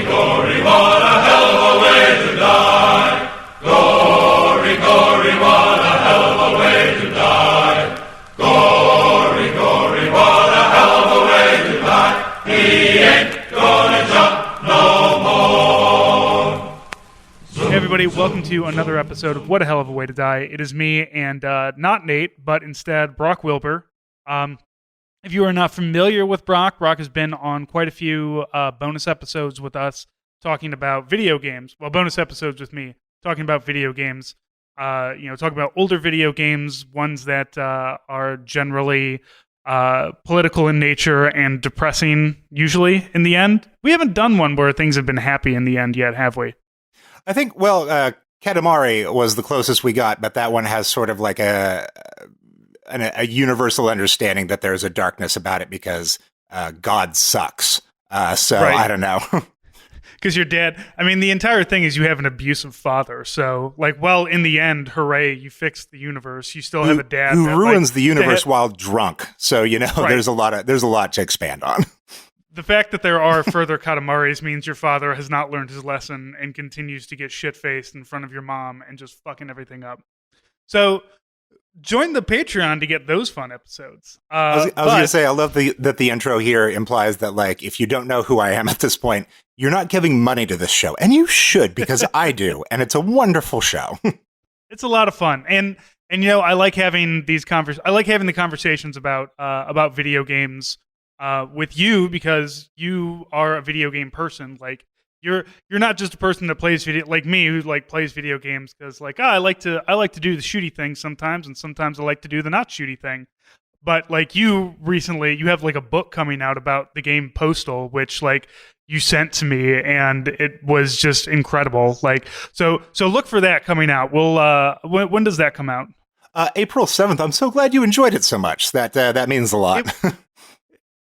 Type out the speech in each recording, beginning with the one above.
gory, what a hell of a way to die. Gory, gory, what a hell of a way to die. Gory, gory, what a hell of a way to die. He ain't gonna jump no more. Hey everybody, welcome to another episode of What a Hell of a Way to Die. It is me and not Nate, but instead Brock Wilbur. If you are not familiar with Brock has been on quite a few bonus episodes with us talking about video games. Well, bonus episodes with me talking about video games. Talking about older video games, ones that are generally political in nature and depressing, usually in the end. We haven't done one where things have been happy in the end yet, have we? I think, Katamari was the closest we got, but that one has sort of like a universal understanding that there's a darkness about it because God sucks. Right. I don't know. Because your dad, the entire thing is you have an abusive father. So, in the end, hooray, you fixed the universe. You still have a dad who ruins the universe while drunk. So, right. there's a lot to expand on. The fact that there are further Katamaris means your father has not learned his lesson and continues to get shit-faced in front of your mom and just fucking everything up. So, join the Patreon to get those fun episodes. I was going to say, I love that the intro here implies that, if you don't know who I am at this point, you're not giving money to this show. And you should, because I do. And it's a wonderful show. It's a lot of fun. And I like having these the conversations about video games with you, because you are a video game person. You're not just a person that plays video, like me, who plays video games because I like to do the shooty thing sometimes, and sometimes I like to do the not shooty thing. But you recently, you have a book coming out about the game Postal, which you sent to me, and it was just incredible. So look for that coming out. We'll when does that come out? April 7th. I'm so glad you enjoyed it so much. That means a lot.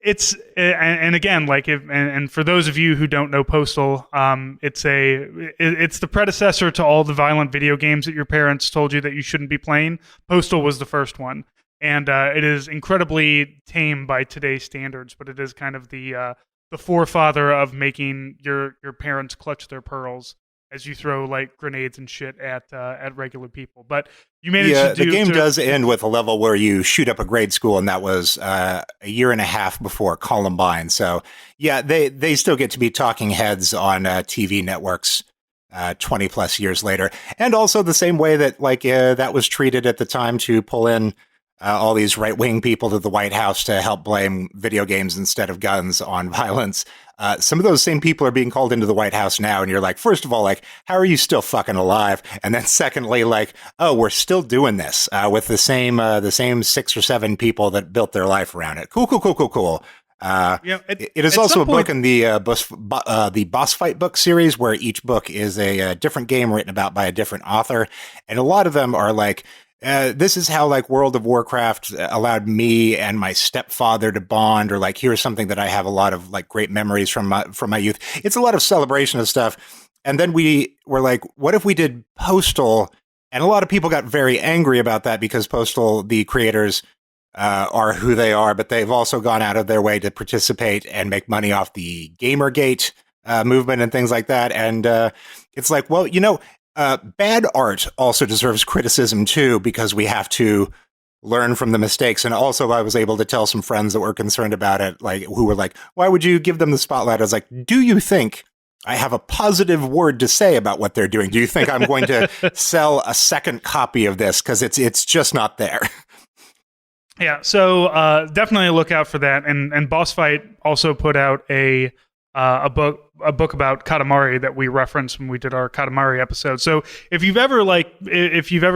It's and again, and for those of you who don't know Postal, it's the predecessor to all the violent video games that your parents told you that you shouldn't be playing. Postal was the first one, and it is incredibly tame by today's standards, but it is kind of the forefather of making your parents clutch their pearls as you throw grenades and shit at regular people. But you managed to do... the game does end with a level where you shoot up a grade school, and that was a year and a half before Columbine. So yeah, they still get to be talking heads on TV networks 20 plus years later. And also the same way that that was treated at the time to pull in all these right-wing people to the White House to help blame video games instead of guns on violence. Some of those same people are being called into the White House now, and you're first of all, how are you still fucking alive? And then secondly, oh, we're still doing this with the same 6 or 7 people that built their life around it. Cool. It is also a book in the Boss Fight book series, where each book is a different game written about by a different author, and a lot of them are this is how World of Warcraft allowed me and my stepfather to bond, or here's something that I have a lot of great memories from my youth. It's a lot of celebration of stuff. And then we were what if we did Postal? And a lot of people got very angry about that because Postal, the creators, are who they are, but they've also gone out of their way to participate and make money off the Gamergate movement and things like that. And it's bad art also deserves criticism too, because we have to learn from the mistakes. And also I was able to tell some friends that were concerned about it, who were why would you give them the spotlight? I was do you think I have a positive word to say about what they're doing? Do you think I'm going to sell a second copy of this? Because it's just not there. Yeah, so definitely look out for that. And Boss Fight also put out a book about Katamari that we referenced when we did our Katamari episode. So if you've ever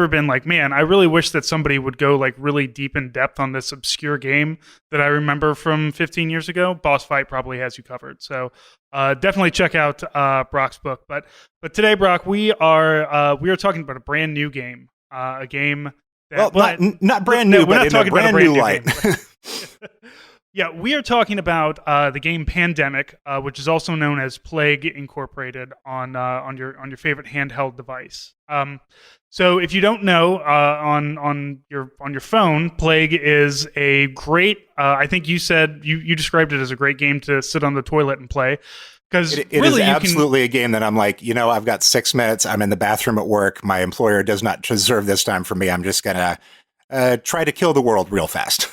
been man, I really wish that somebody would go really deep in depth on this obscure game that I remember from 15 years ago, Boss Fight probably has you covered. So definitely check out Brock's book. But today, Brock, we are talking about a brand new game, a game that not brand new, but in a brand new light. Yeah, we are talking about the game Pandemic, which is also known as Plague Incorporated on your favorite handheld device. So if you don't know, on your phone, Plague is a great. I think you said you described it as a great game to sit on the toilet and play, Because It is absolutely a game that I'm like, I've got 6 minutes. I'm in the bathroom at work. My employer does not deserve this time from me. I'm just going to try to kill the world real fast.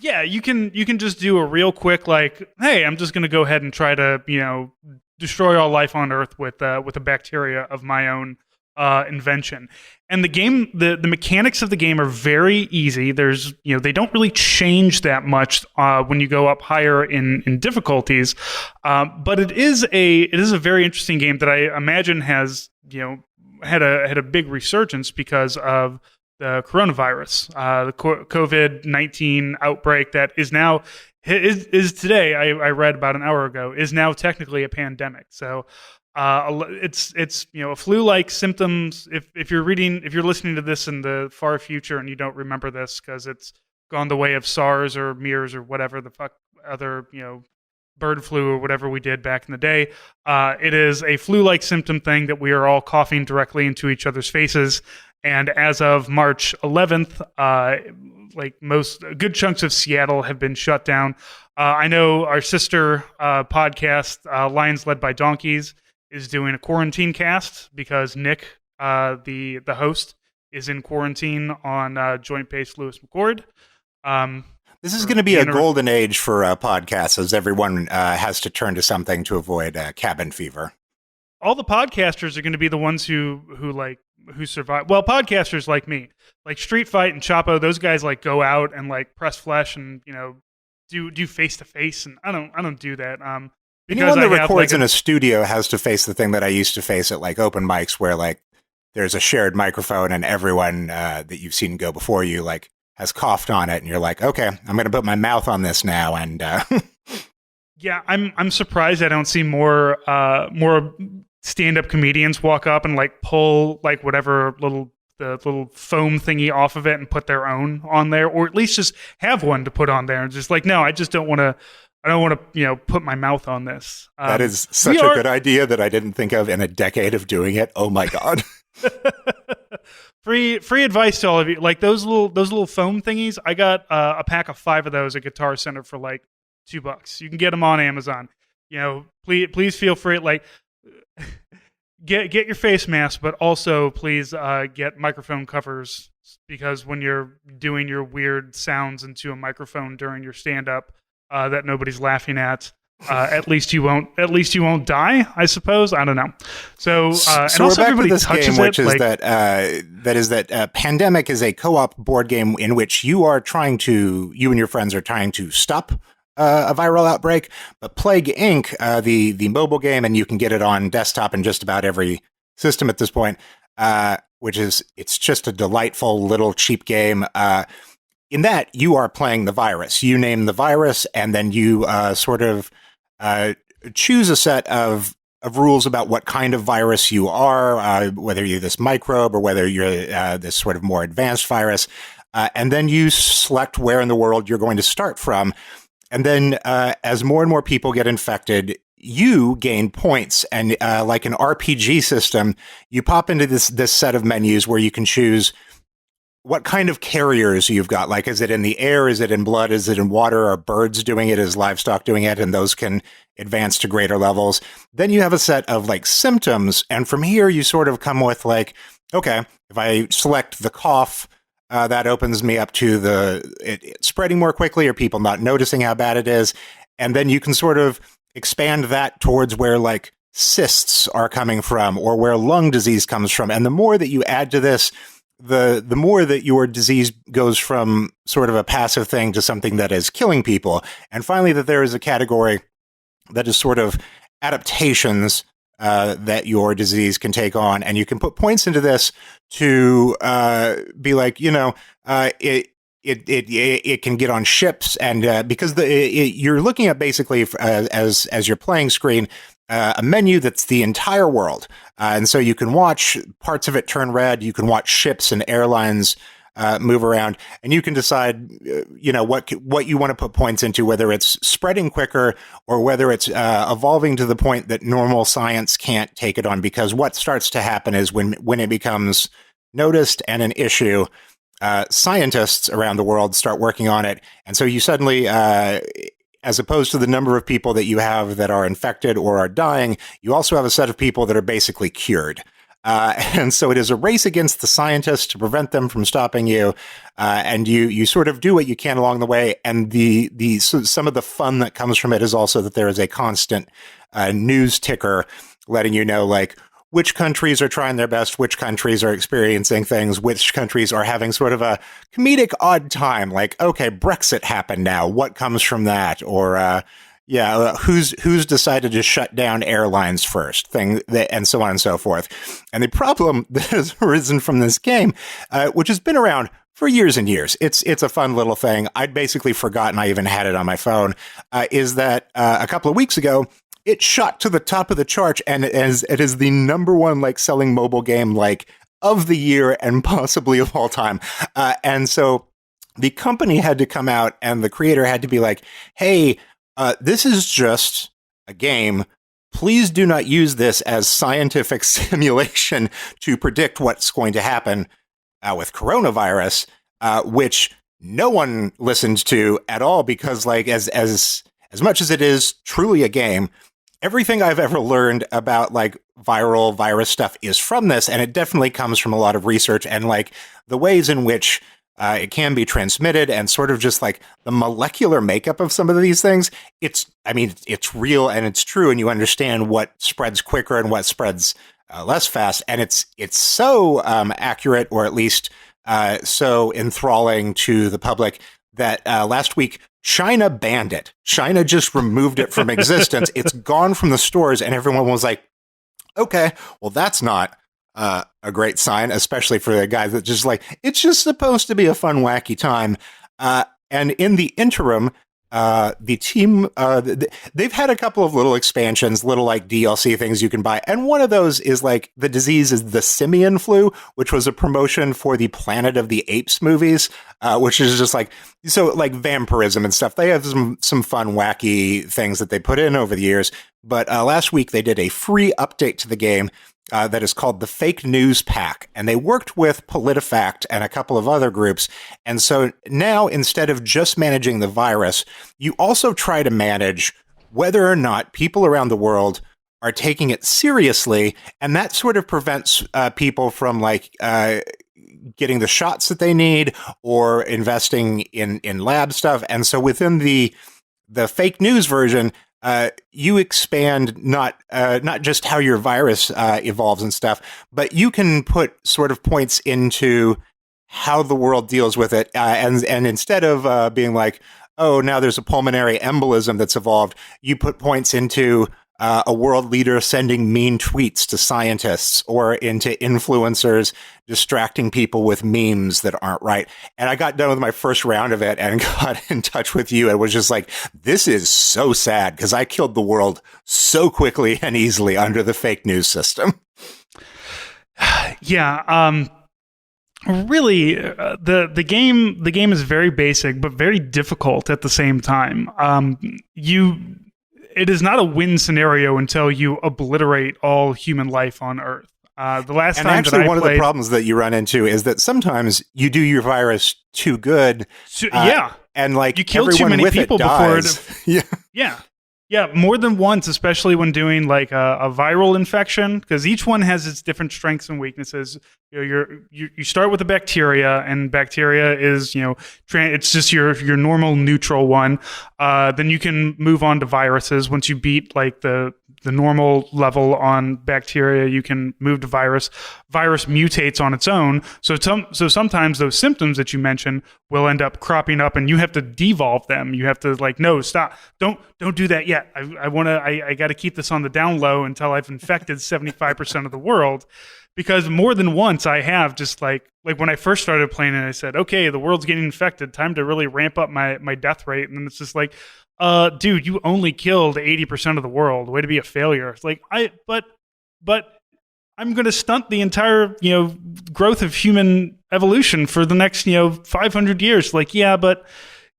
Yeah, you can just do a real quick like, hey, I'm just going to go ahead and try to destroy all life on Earth with a bacteria of my own invention. And the game, the mechanics of the game are very easy. There's they don't really change that much when you go up higher in difficulties, but it is a very interesting game that I imagine has had a big resurgence because of the coronavirus, the COVID-19 outbreak that is now is today. I read about an hour ago is now technically a pandemic. So it's a flu-like symptoms. If you're listening to this in the far future and you don't remember this because it's gone the way of SARS or MERS or whatever the fuck other bird flu or whatever we did back in the day. It is a flu-like symptom thing that we are all coughing directly into each other's faces. And as of March 11th, most good chunks of Seattle have been shut down. I know our sister podcast, Lions Led by Donkeys, is doing a quarantine cast because Nick, the host, is in quarantine on Joint Base Lewis McCord. This is going to be a golden age for podcasts, as everyone has to turn to something to avoid cabin fever. All the podcasters are going to be the ones who survive. Well, podcasters like me, like Street Fight and Chapo, those guys go out and press flesh and do face to face, and I don't do that. Anyone that records in a studio has to face the thing that I used to face at open mics, where there's a shared microphone and everyone that you've seen go before you has coughed on it, and you're like, okay, I'm going to put my mouth on this now, and yeah, I'm surprised I don't see more stand-up comedians walk up and pull whatever the little foam thingy off of it and put their own on there, or at least just have one to put on there and just no, I just don't want to. I don't want to, put my mouth on this. That is such a good idea that I didn't think of in a decade of doing it. Oh my god! Free advice to all of you. Those little foam thingies. I got a pack of 5 of those at Guitar Center for $2. You can get them on Amazon. Please feel free. Get your face mask, but also please get microphone covers, because when you're doing your weird sounds into a microphone during your stand-up that nobody's laughing at, at least you won't die, I suppose. I don't know. So and also we're back to this touches game, which it, is that Pandemic is a co-op board game in which you and your friends are trying to stop a viral outbreak. But Plague Inc., the mobile game, and you can get it on desktop in just about every system at this point, it's just a delightful little cheap game. In that, you are playing the virus. You name the virus, and then you choose a set of rules about what kind of virus you are, whether you're this microbe or whether you're this sort of more advanced virus. And then you select where in the world you're going to start from. And then as more and more people get infected, you gain points. And like an RPG system, you pop into this set of menus where you can choose what kind of carriers you've got. Is it in the air? Is it in blood? Is it in water? Are birds doing it? Is livestock doing it? And those can advance to greater levels. Then you have a set of symptoms. And from here, you sort of come with okay, if I select the cough, that opens me up to it spreading more quickly or people not noticing how bad it is. And then you can sort of expand that towards where cysts are coming from or where lung disease comes from. And the more that you add to this, the more that your disease goes from sort of a passive thing to something that is killing people. And finally, that there is a category that is sort of adaptations that your disease can take on. And you can put points into this to be it can get on ships. And because you're looking at basically as your playing screen, a menu that's the entire world. And so you can watch parts of it turn red. You can watch ships and airlines move around, and you can decide, what you want to put points into, whether it's spreading quicker or whether it's evolving to the point that normal science can't take it on. Because what starts to happen is when it becomes noticed and an issue, scientists around the world start working on it. And so you suddenly, as opposed to the number of people that you have that are infected or are dying, you also have a set of people that are basically cured. And so it is a race against the scientists to prevent them from stopping you. And you sort of do what you can along the way. And so some of the fun that comes from it is also that there is a constant news ticker letting you know, like, which countries are trying their best, which countries are experiencing things, which countries are having sort of a comedic odd time. Like, okay, Brexit happened now. What comes from that? Or, who's decided to shut down airlines first, and so on and so forth. And the problem that has arisen from this game, which has been around for years and years, it's a fun little thing. I'd basically forgotten I even had it on my phone, is that a couple of weeks ago, it shot to the top of the chart, and it is the number one like selling mobile game like of the year and possibly of all time. And so the company had to come out, and the creator had to be like, "Hey, this is just a game. Please do not use this as scientific simulation to predict what's going to happen with coronavirus," which no one listened to at all, because like as much as it is truly a game, everything I've ever learned about like viral virus stuff is from this, and it definitely comes from a lot of research and like the ways in which it can be transmitted and sort of just like the molecular makeup of some of these things. It's real and it's true, and you understand what spreads quicker and what spreads less fast. And it's so accurate, or at least so enthralling to the public, that last week China banned it. China just removed it from existence. It's gone from the stores, and everyone was like, okay, well, that's not a great sign, especially for the guys that just like, it's just supposed to be a fun, wacky time. And in the interim, the team, they've had a couple of little expansions, little like DLC things you can buy. And one of those is like, the disease is the simian flu, which was a promotion for the Planet of the Apes movies, which is just like, so like vampirism and stuff. They have some fun, wacky things that they put in over the years. But last week they did a free update to the game that is called the Fake News Pack. And they worked with PolitiFact and a couple of other groups. And so now, instead of just managing the virus, you also try to manage whether or not people around the world are taking it seriously. And that sort of prevents people from like getting the shots that they need or investing in lab stuff. And so within the fake news version, you expand not just how your virus evolves and stuff, but you can put sort of points into how the world deals with it. And instead of being like, oh, now there's a pulmonary embolism that's evolved, you put points into a world leader sending mean tweets to scientists, or into influencers distracting people with memes that aren't right. And I got done with my first round of it and got in touch with you and was just like, this is so sad, because I killed the world so quickly and easily under the fake news system. Yeah. Really, the game is very basic, but very difficult at the same time. It is not a win scenario until you obliterate all human life on Earth. The last time actually, that I one played, of the problems that you run into is that sometimes you do your virus too good. And like, you kill too many people before it. Yeah. Yeah, more than once, especially when doing like a viral infection, because each one has its different strengths and weaknesses. You start with a bacteria, and bacteria is it's just your normal neutral one. Then you can move on to viruses. Once you beat like the normal level on bacteria, you can move to virus. Virus mutates on its own. So sometimes those symptoms that you mentioned will end up cropping up, and you have to devolve them. You have to like, no, stop, don't do that yet. I got to keep this on the down low until I've infected 75% of the world. Because more than once I have just like when I first started playing it, I said, okay, the world's getting infected. Time to really ramp up my death rate. And then it's just like, dude, you only killed 80% of the world. Way to be a failure. It's like, but I'm going to stunt the entire, growth of human evolution for the next, 500 years. Like, yeah, but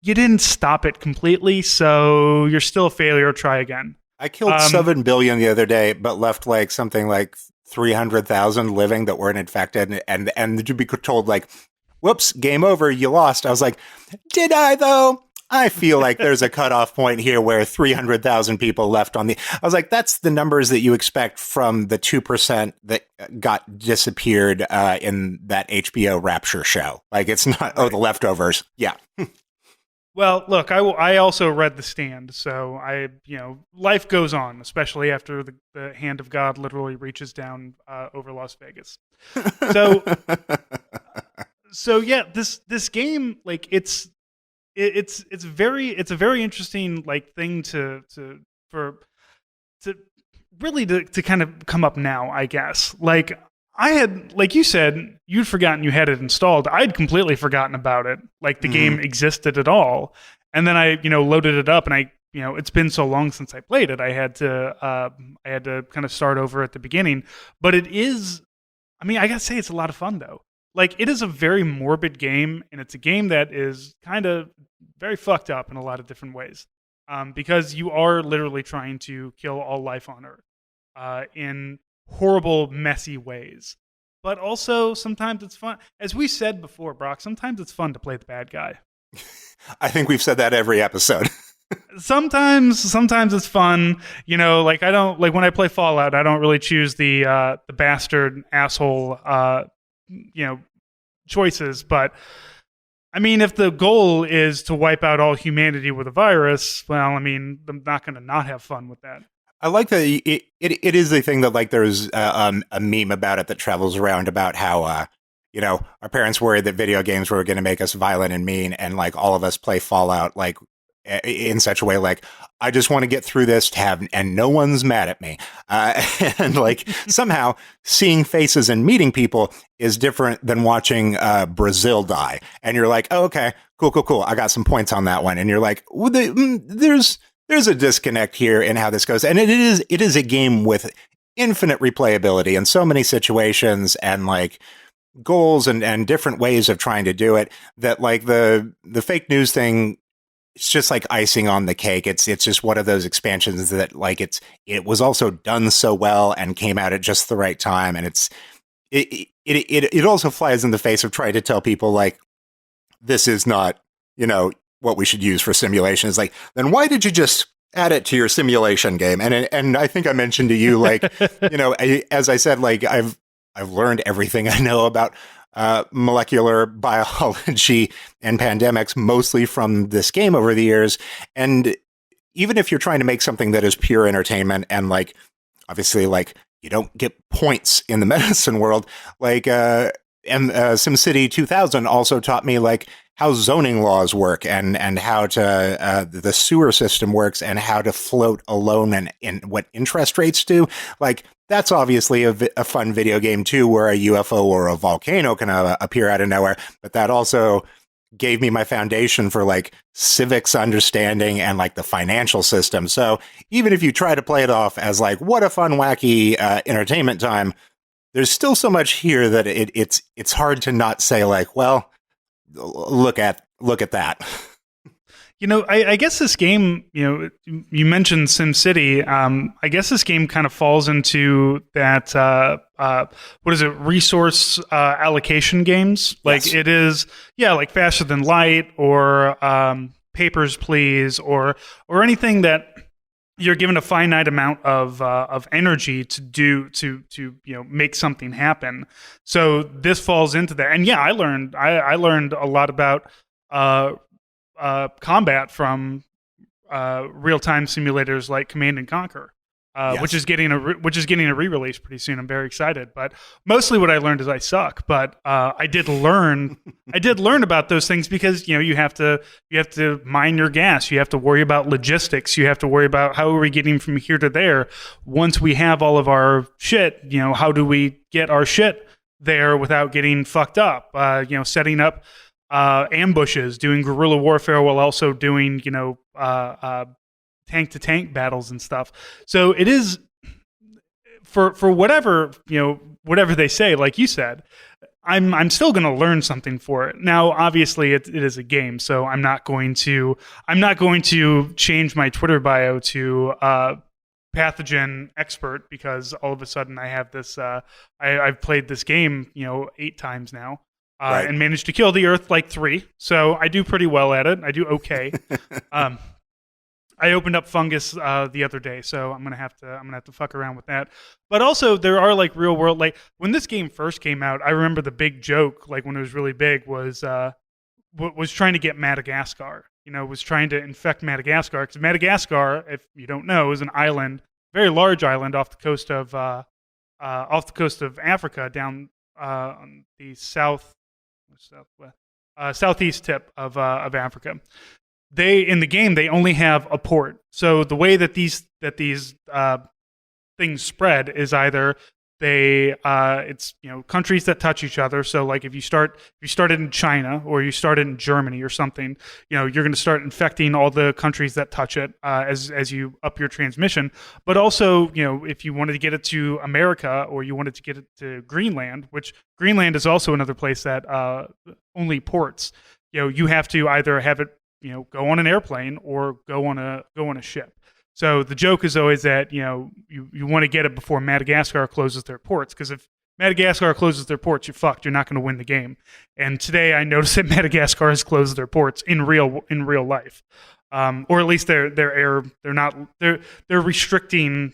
you didn't stop it completely. So you're still a failure. Try again. I killed 7 billion the other day, but left like something like 300,000 living that weren't infected, and to be told like, whoops, game over, you lost. I was like, did I though? I feel like there's a cutoff point here where 300,000 people left on the. I was like, that's the numbers that you expect from the 2% that got disappeared in that HBO Rapture show. Like, it's not, the leftovers. Yeah. Well, look, I also read The Stand, so life goes on, especially after the hand of God literally reaches down over Las Vegas. So, yeah, this game, like, it's a very interesting like thing to really to kind of come up now, I guess. Like, I had, like you said, you'd forgotten you had it installed. I'd completely forgotten about it. Like, the game existed at all. And then I, loaded it up, and it's been so long since I played it. I had to kind of start over at the beginning. But it is, I gotta say, it's a lot of fun though. Like, it is a very morbid game, and it's a game that is kind of very fucked up in a lot of different ways. Because you are literally trying to kill all life on Earth in horrible, messy ways. But also, sometimes it's fun. As we said before, Brock, sometimes it's fun to play the bad guy. I think we've said that every episode. Sometimes it's fun. Like, I don't, like, when I play Fallout, I don't really choose the bastard asshole choices. But if the goal is to wipe out all humanity with a virus, well, I'm not going to not have fun with that. I like that it is the thing that, like, there's a meme about it that travels around about how, our parents worried that video games were going to make us violent and mean, and, like, all of us play Fallout, like, in such a way, like, I just want to get through this and no one's mad at me. And, like, somehow seeing faces and meeting people is different than watching Brazil die. And you're like, oh, okay, cool. I got some points on that one. And you're like, well, there's a disconnect here in how this goes. And it is a game with infinite replayability in so many situations, and, like, goals and different ways of trying to do it, that, like, the fake news thing, it's just like icing on the cake. It's just one of those expansions that, like, it was also done so well and came out at just the right time. And it also flies in the face of trying to tell people, like, this is not, what we should use for simulation. Is like, then why did you just add it to your simulation game? And I think I mentioned to you, like, as I said, like, I've learned everything I know about molecular biology and pandemics, mostly from this game over the years. And even if you're trying to make something that is pure entertainment, and, like, obviously, like, you don't get points in the medicine world, like, and SimCity 2000 also taught me, like, how zoning laws work, and how to the sewer system works, and how to float a loan, and what interest rates do. Like, that's obviously a fun video game too, where a UFO or a volcano can appear out of nowhere. But that also gave me my foundation for, like, civics understanding and, like, the financial system. So even if you try to play it off as, like, what a fun, wacky entertainment time, there's still so much here that it's hard to not say, like, well, look at that. I guess this game, you mentioned SimCity. I guess this game kind of falls into that, what is it, resource allocation games? Like, yes. It is, like Faster Than Light, or Papers, Please, or anything that you're given a finite amount of energy to do to make something happen. So this falls into that. And yeah, I learned a lot about combat from real-time simulators like Command and Conquer, yes. which is getting a re-release pretty soon. I'm very excited. But mostly what I learned is I suck. But I did learn about those things, because you have to mine your gas. You have to worry about logistics. You have to worry about how are we getting from here to there. Once we have all of our shit, how do we get our shit there without getting fucked up? Setting up ambushes, doing guerrilla warfare while also doing tank to tank battles and stuff. So it is for whatever they say, like you said, I'm still going to learn something for it. Now, obviously, it is a game, so I'm not going to change my Twitter bio to pathogen expert, because all of a sudden I have this. I've played this game 8 times now. Right. and managed to kill the Earth like 3. So I do pretty well at it. I do okay. I opened up fungus the other day, so I'm gonna have to fuck around with that. But also, there are like real world, like when this game first came out, I remember the big joke, like when it was really big, was trying to get Madagascar. Was trying to infect Madagascar, because Madagascar, if you don't know, is an island, very large island off the coast of Africa, down on the southeast tip of Africa. In the game they only have a port. So the way that these things spread is either it's countries that touch each other. So like if you started in China or you started in Germany or something, you're going to start infecting all the countries that touch it as you up your transmission. But also, if you wanted to get it to America or you wanted to get it to Greenland, which Greenland is also another place that only ports, you have to either have it go on an airplane or go on a ship. So the joke is always that you want to get it before Madagascar closes their ports, because if Madagascar closes their ports, you're fucked. You're not going to win the game. And today I noticed that Madagascar has closed their ports in real life, or at least they're restricting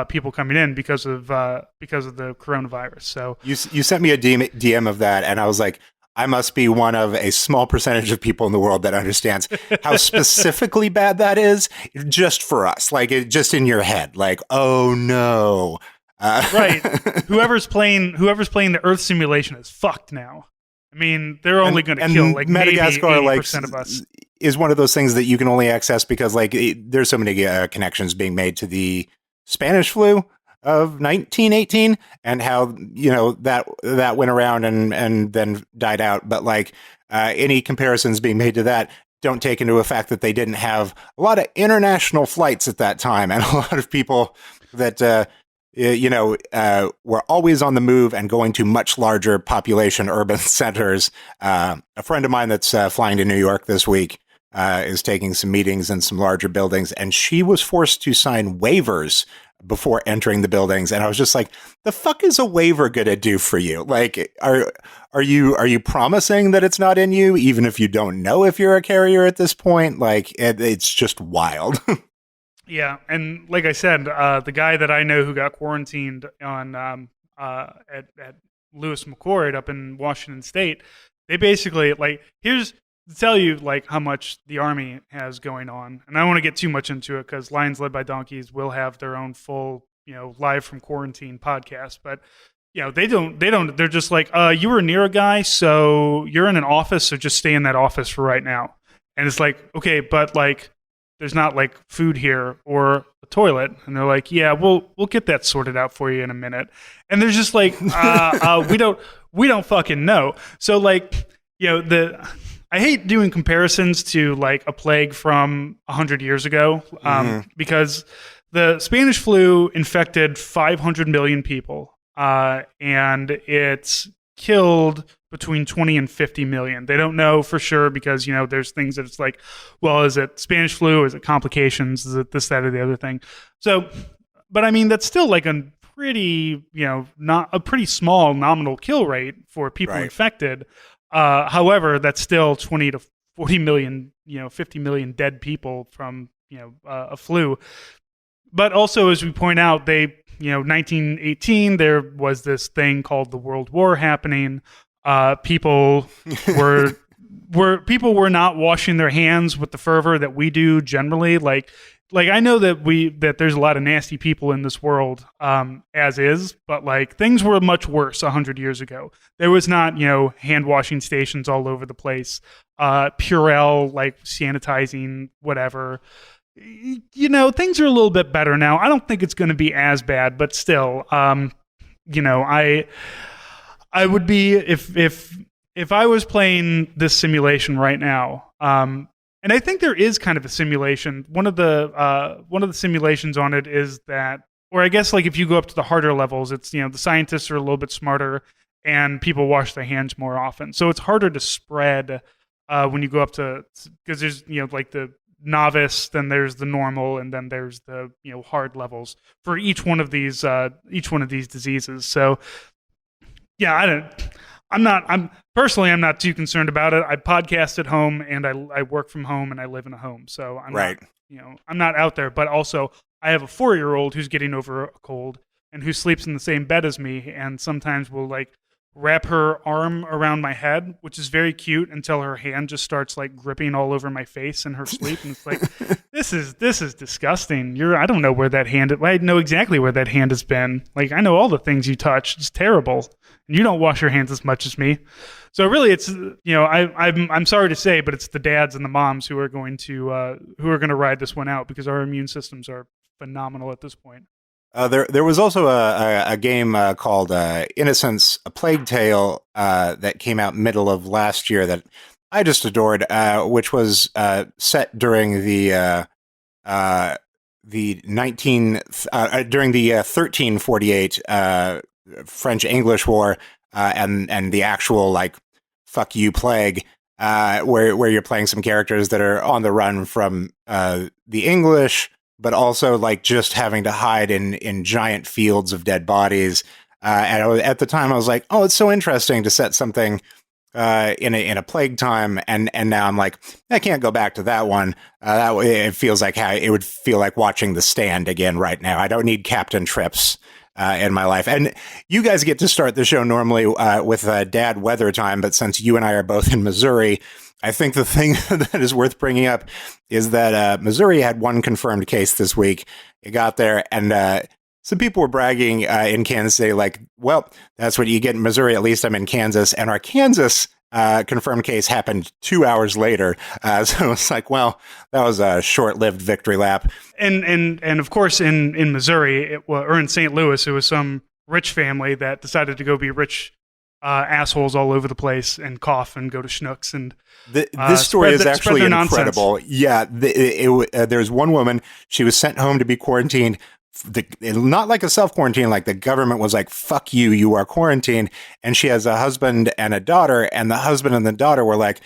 people coming in because of the coronavirus. So you sent me a DM of that, and I was like, I must be one of a small percentage of people in the world that understands how specifically bad that is, just for us, like just in your head, like, oh no. Right. Whoever's playing the Earth simulation is fucked now. I mean, they're only going to kill like Madagascar, maybe 80% of us. Is one of those things that you can only access because like there's so many connections being made to the Spanish flu of 1918 and how that went around and then died out, but like any comparisons being made to that don't take into effect that they didn't have a lot of international flights at that time, and a lot of people that were always on the move and going to much larger population urban centers. A friend of mine that's flying to New York this week is taking some meetings in some larger buildings, and she was forced to sign waivers before entering the buildings. And I was just like, the fuck is a waiver gonna do for you? Like, are you promising that it's not in you, even if you don't know if you're a carrier at this point? Like, it's just wild. Yeah. And like I said, the guy that I know who got quarantined on at Lewis McChord up in Washington State, they basically, like, here's to tell you like how much the Army has going on. And I don't want to get too much into it because Lions Led by Donkeys will have their own full, live from quarantine podcast. But they're just like, you were near a guy, so you're in an office, so just stay in that office for right now. And it's like, okay, but like there's not like food here or a toilet. And they're like, yeah, we'll get that sorted out for you in a minute. And they're just like, we don't fucking know. So like, I hate doing comparisons to like a plague from 100 years ago, because the Spanish flu infected 500 million people, and it's killed between 20 and 50 million. They don't know for sure because, there's things that it's like, well, is it Spanish flu? Is it complications? Is it this, that, or the other thing? So, but I mean, that's still like a pretty, not a pretty small nominal kill rate for people infected. However, that's still 20 to 40 million, 50 million dead people from, a flu. But also, as we point out, 1918, there was this thing called the World War happening. People were not washing their hands with the fervor that we do generally. Like I know that there's a lot of nasty people in this world, as is, but like things were much worse 100 years ago. There was not, hand washing stations all over the place, Purell, like sanitizing, whatever. Things are a little bit better now. I don't think it's going to be as bad, but still, I would be if I was playing this simulation right now. And I think there is kind of a simulation. One of the simulations on it is that, or I guess like if you go up to the harder levels, it's the scientists are a little bit smarter and people wash their hands more often. So it's harder to spread when you go up to, because there's like the novice, then there's the normal, and then there's the hard levels for each one of these diseases. So yeah, I'm personally, I'm not too concerned about it. I podcast at home and I work from home and I live in a home. So I'm Right. not, I'm not out there, but also I have a 4-year-old who's getting over a cold and who sleeps in the same bed as me. And sometimes will like wrap her arm around my head, which is very cute, until her hand just starts like gripping all over my face in her sleep. And it's like, this is disgusting. I don't know where that hand, I know exactly where that hand has been. Like, I know all the things you touch. It's terrible. And you don't wash your hands as much as me. So really it's, I'm sorry to say, but it's the dads and the moms who are going to ride this one out, because our immune systems are phenomenal at this point. There was also a game called Innocence: A Plague Tale that came out middle of last year that I just adored, which was set during the 1348 French English War, and the actual like fuck you plague, where you're playing some characters that are on the run from the English, but also like just having to hide in giant fields of dead bodies. And at the time I was like, oh, it's so interesting to set something in a plague time. And now I'm like, I can't go back to that one. It feels like how it would feel like watching The Stand again right now. I don't need Captain Trips in my life. And you guys get to start the show normally with Dad Weather Time, but since you and I are both in Missouri, I think the thing that is worth bringing up is that Missouri had one confirmed case this week. It got there, and some people were bragging in Kansas City, like, well, that's what you get in Missouri. At least I'm in Kansas. And our Kansas confirmed case happened 2 hours later. So it's like, well, that was a short-lived victory lap. And of course, in Missouri, or in St. Louis, it was some rich family that decided to go be rich assholes all over the place and cough and go to Schnucks. And this story is actually incredible. Yeah, there's one woman. She was sent home to be quarantined. Not like a self-quarantine, like the government was like, fuck you, you are quarantined. And she has a husband and a daughter, and the husband and the daughter were like,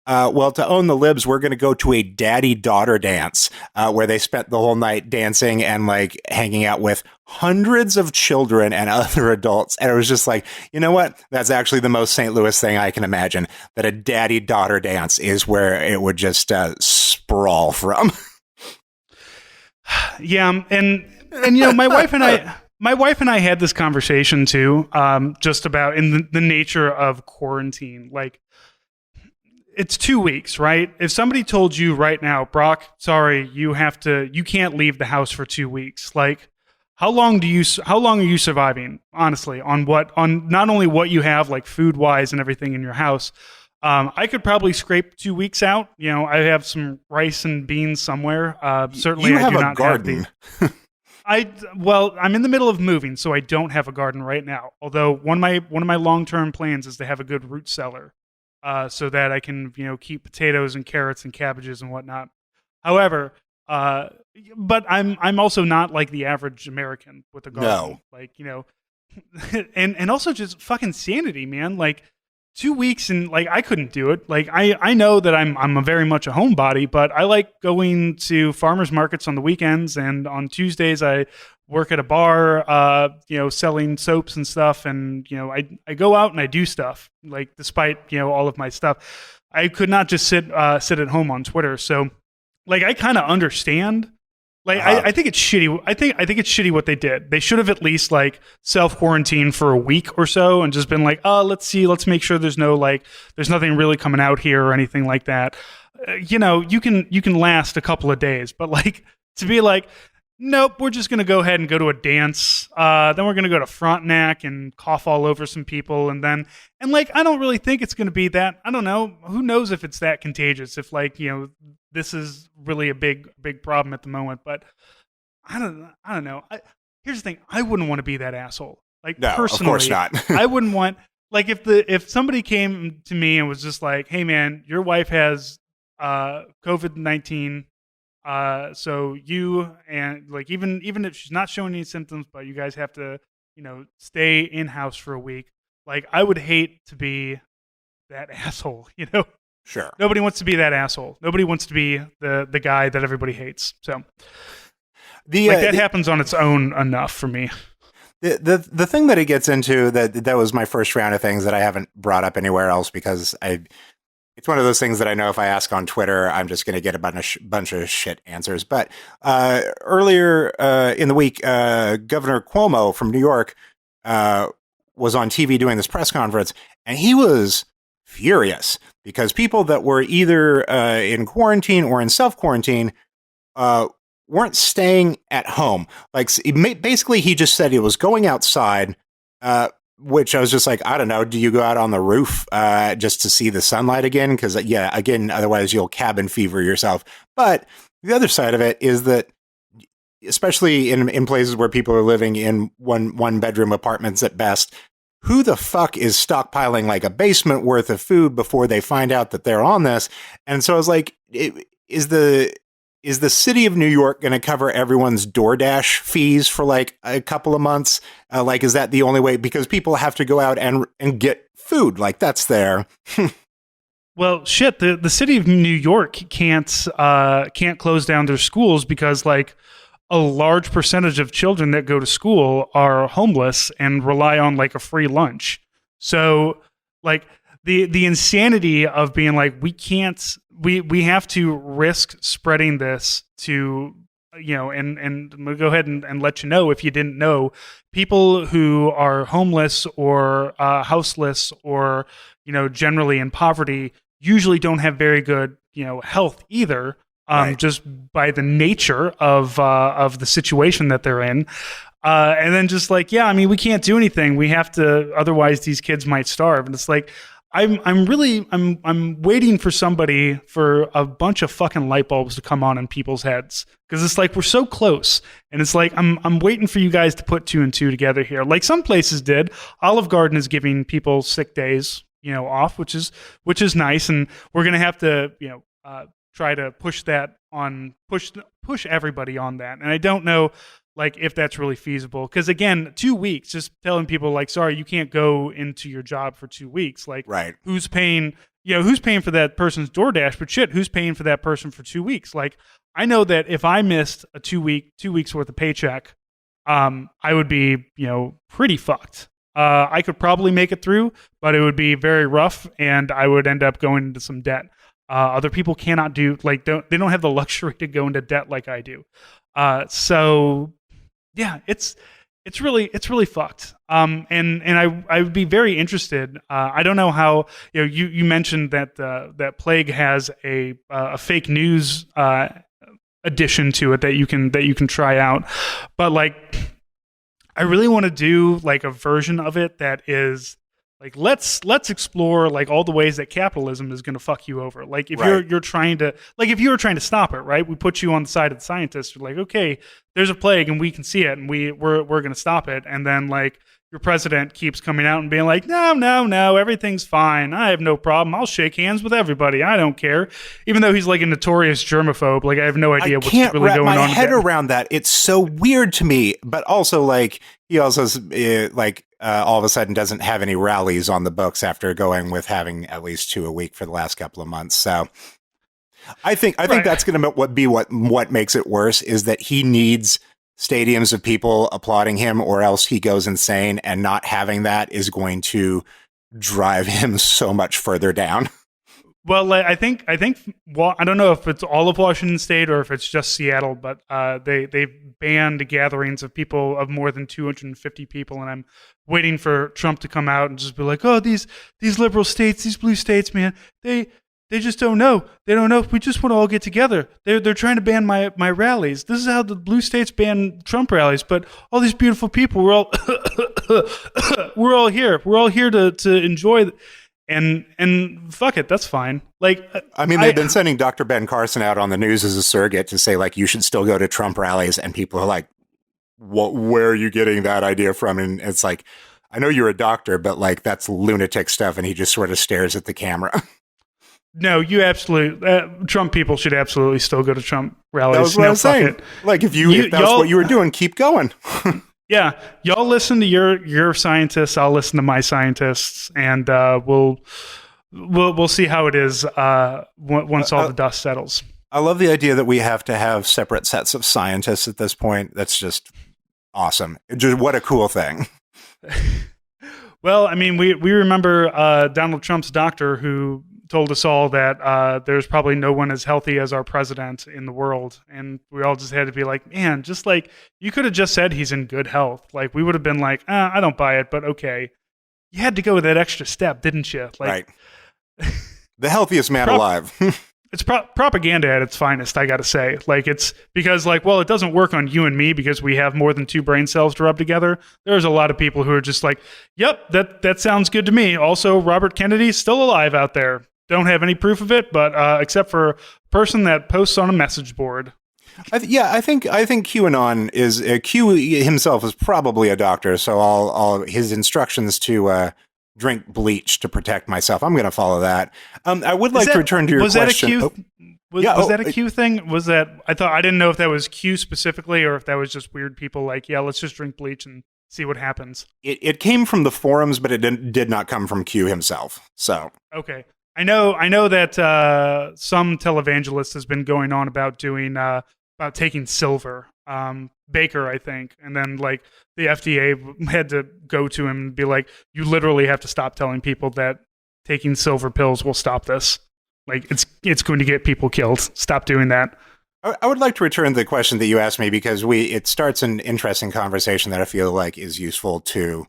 well, to own the libs, we're going to go to a daddy-daughter dance, where they spent the whole night dancing and like hanging out with hundreds of children and other adults. And it was just like, you know what? That's actually the most St. Louis thing I can imagine, that a daddy-daughter dance is where it would just sprawl from. Yeah, and my wife and I had this conversation too, just about in the nature of quarantine. Like, it's 2 weeks, right? If somebody told you right now, Brock, sorry, you can't leave the house for 2 weeks. Like, how long are you surviving? Honestly, on not only what you have, like food wise and everything in your house. I could probably scrape 2 weeks out. I have some rice and beans somewhere. Certainly, you I have do a not garden. have I'm in the middle of moving, so I don't have a garden right now. Although one of my long-term plans is to have a good root cellar, so that I can keep potatoes and carrots and cabbages and whatnot. However, but I'm also not like the average American with a garden. No. Like and also just fucking sanity, man. Like, 2 weeks and like I couldn't do it. Like I know that I'm a very much a homebody, but I like going to farmers markets on the weekends, and on Tuesdays I work at a bar, selling soaps and stuff, and I go out and I do stuff. Like, despite all of my stuff, I could not just sit at home on Twitter. So like I kind of understand. Like, I think it's shitty. I think it's shitty what they did. They should have at least like self-quarantined for a week or so and just been like, oh, let's make sure there's nothing really coming out here or anything like that. You can last a couple of days, but like to be like, nope, we're just gonna go ahead and go to a dance. Then we're gonna go to Frontenac and cough all over some people, and like I don't really think it's gonna be that. I don't know. Who knows if it's that contagious? If like this is really a big problem at the moment. But I don't know. Here's the thing. I wouldn't want to be that asshole. Like, no, personally, of course not. I wouldn't want, like, if somebody came to me and was just like, hey man, your wife has COVID-19. So you, and like even if she's not showing any symptoms, but you guys have to stay in house for a week. Like, I would hate to be that asshole. Sure. Nobody wants to be that asshole. Nobody wants to be the guy that everybody hates. So that happens on its own enough for me. The thing that it gets into, that was my first round of things that I haven't brought up anywhere else, because it's one of those things that I know if I ask on Twitter, I'm just going to get a bunch of shit answers. But earlier in the week, Governor Cuomo from New York was on TV doing this press conference, and he was furious because people that were either in quarantine or in self-quarantine weren't staying at home. Like, basically, he just said he was going outside, which I was just like, I don't know, do you go out on the roof just to see the sunlight again? Because, again, otherwise you'll cabin fever yourself. But the other side of it is that, especially in places where people are living in one bedroom apartments at best, who the fuck is stockpiling like a basement worth of food before they find out that they're on this? And so I was like, is the city of New York going to cover everyone's DoorDash fees for like a couple of months? Like, is that the only way? Because people have to go out and get food. Like, that's there. Well, shit, the city of New York can't close down their schools because, like, a large percentage of children that go to school are homeless and rely on, like, a free lunch. So, like, the insanity of being like, we have to risk spreading this to, and we'll go ahead and let you know, if you didn't know, people who are homeless or houseless or, generally in poverty usually don't have very good, health either, right. Just by the nature of the situation that they're in. And then just like, we can't do anything. We have to, otherwise these kids might starve. And it's like, I'm waiting for a bunch of fucking light bulbs to come on in people's heads, because it's like we're so close, and it's like I'm waiting for you guys to put two and two together here. Like some places did. Olive Garden is giving people sick days, off, which is nice, and we're gonna have to try to push everybody on that. And I don't know, like, if that's really feasible, because again, 2 weeks, just telling people like, sorry, you can't go into your job for 2 weeks. Like, right. Who's paying for that person's DoorDash? But shit, who's paying for that person for 2 weeks? Like, I know that if I missed a 2 weeks worth of paycheck, I would be, pretty fucked. I could probably make it through, but it would be very rough, and I would end up going into some debt. Other people cannot do, like, they don't have the luxury to go into debt like I do. So yeah, it's really fucked. And I would be very interested. I don't know how, you mentioned that that Plague has a fake news addition to it that you can try out, but like, I really want to do like a version of it that is like, let's explore like all the ways that capitalism is going to fuck you over. Like, if right. you're trying to, like, if you were trying to stop it, right? We put you on the side of the scientists. We're like, okay, there's a plague and we can see it, and we're going to stop it. And then like your president keeps coming out and being like, no, everything's fine. I have no problem. I'll shake hands with everybody. I don't care. Even though he's like a notorious germaphobe. Like, I have no idea what's really going on. I can't wrap my head around that. It's so weird to me. But also, like, he also all of a sudden doesn't have any rallies on the books after going with having at least 2 a week for the last couple of months. So I think that's going to be what makes it worse, is that he needs stadiums of people applauding him, or else he goes insane, and not having that is going to drive him so much further down. Well, I think well, I don't know if it's all of Washington State or if it's just Seattle, but they've banned gatherings of people of more than 250 people, and I'm waiting for Trump to come out and just be like, oh, these liberal states, these blue states, man, they just don't know. They don't know. We just want to all get together. They're trying to ban my rallies. This is how the blue states ban Trump rallies. But all these beautiful people, we're all we're all here. We're all here to enjoy. And fuck it, that's fine. Like, I mean, they've been sending Dr. Ben Carson out on the news as a surrogate to say, like, you should still go to Trump rallies, and people are like, where are you getting that idea from? And it's like, I know you're a doctor, but like, that's lunatic stuff. And he just sort of stares at the camera. No, you absolutely, Trump people should absolutely still go to Trump rallies. That was what I was saying. It. Like, if that's what you were doing, keep going. Yeah, y'all listen to your scientists. I'll listen to my scientists, and we'll see how it is once all the dust settles. I love the idea that we have to have separate sets of scientists at this point. That's just awesome. Just what a cool thing. Well, I mean, we remember Donald Trump's doctor who told us all that there's probably no one as healthy as our president in the world. And we all just had to be like, man, just like, you could have just said he's in good health. Like, we would have been like, I don't buy it, but okay. You had to go that extra step, didn't you? Like, right. The healthiest man alive. It's propaganda at its finest, I got to say. Like, it's because, like, well, it doesn't work on you and me because we have more than 2 brain cells to rub together. There's a lot of people who are just like, yep, that sounds good to me. Also, Robert Kennedy's still alive out there. Don't have any proof of it, but except for a person that posts on a message board. I think QAnon is Q himself is probably a doctor, so all his instructions to drink bleach to protect myself, I'm going to follow that. I would like to return to your question. Was that a Q thing? Was that I didn't know if that was Q specifically or if that was just weird people like, yeah, let's just drink bleach and see what happens. It came from the forums, but it did not come from Q himself. So okay. I know that some televangelist has been going on about doing about taking silver, Baker, I think, and then like the FDA had to go to him and be like, you literally have to stop telling people that taking silver pills will stop this. Like it's going to get people killed. Stop doing that. I would like to return to the question that you asked me because it starts an interesting conversation that I feel like is useful to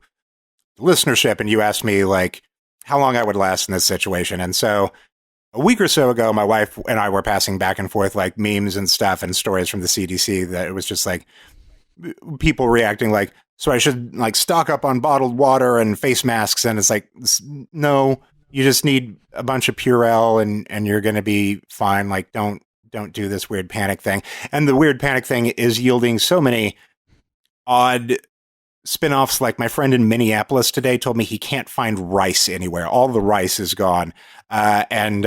listenership. And you asked me like how long I would last in this situation. And so a week or so ago, my wife and I were passing back and forth like memes and stuff and stories from the CDC that it was just like people reacting like, so I should like stock up on bottled water and face masks. And it's like, no, you just need a bunch of Purell and you're going to be fine. Like, don't do this weird panic thing. And the weird panic thing is yielding so many odd spinoffs. Like my friend in Minneapolis today told me he can't find rice anywhere. All the rice is gone. And